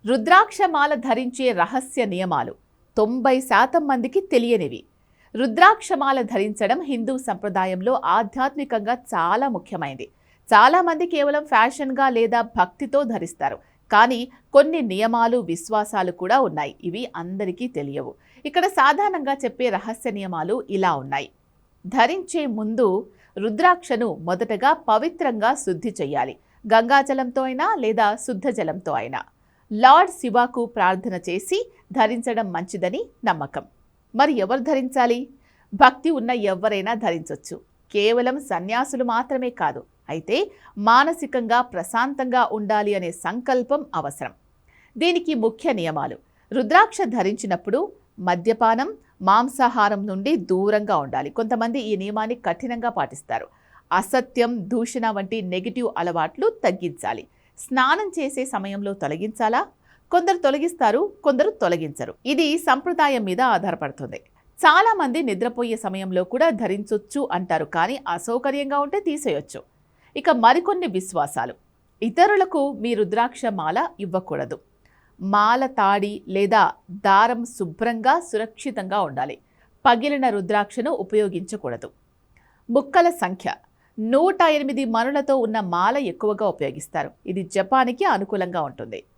రుద్రాక్షమాల ధరించే రహస్య నియమాలు 90% మందికి తెలియనివి. రుద్రాక్షమాల ధరించడం హిందూ సంప్రదాయంలో ఆధ్యాత్మికంగా చాలా ముఖ్యమైనది. చాలామంది కేవలం ఫ్యాషన్గా లేదా భక్తితో ధరిస్తారు. కానీ కొన్ని నియమాలు, విశ్వాసాలు కూడా ఉన్నాయి. ఇవి అందరికీ తెలియవు. ఇక్కడ సాధారణంగా చెప్పే రహస్య నియమాలు ఇలా ఉన్నాయి. ధరించే ముందు రుద్రాక్షను మొదటగా పవిత్రంగా శుద్ధి చేయాలి. గంగాజలంతో అయినా లేదా శుద్ధ జలంతో అయినా. లార్డ్ శివకు ప్రార్థన చేసి ధరించడం మంచిదని నమ్మకం. మరి ఎవరు ధరించాలి? భక్తి ఉన్న ఎవరైనా ధరించవచ్చు. కేవలం సన్యాసులు మాత్రమే కాదు. అయితే మానసికంగా ప్రశాంతంగా ఉండాలి అనే సంకల్పం అవసరం. దీనికి ముఖ్య నియమాలు: రుద్రాక్ష ధరించినప్పుడు మద్యపానం, మాంసాహారం నుండి దూరంగా ఉండాలి. కొంతమంది ఈ నియమాన్ని కఠినంగా పాటిస్తారు. అసత్యం, దూషణ వంటి నెగిటివ్ అలవాట్లు తగ్గించాలి. స్నానం చేసే సమయంలో తొలగించాలా? కొందరు తొలగిస్తారు, కొందరు తొలగించరు. ఇది సంప్రదాయం మీద ఆధారపడుతుంది. చాలా మంది నిద్రపోయే సమయంలో కూడా ధరించొచ్చు అంటారు, కానీ అసౌకర్యంగా ఉంటే తీసేయొచ్చు. ఇక మరికొన్ని విశ్వాసాలు: ఇతరులకు మీ రుద్రాక్ష మాల ఇవ్వకూడదు. మాల తాడి లేదా దారం శుభ్రంగా, సురక్షితంగా ఉండాలి. పగిలిన రుద్రాక్షను ఉపయోగించకూడదు. ముక్కల సంఖ్య: 108 మణులతో ఉన్న మాల ఎక్కువగా ఉపయోగిస్తారు. ఇది జపానికి అనుకూలంగా ఉంటుంది.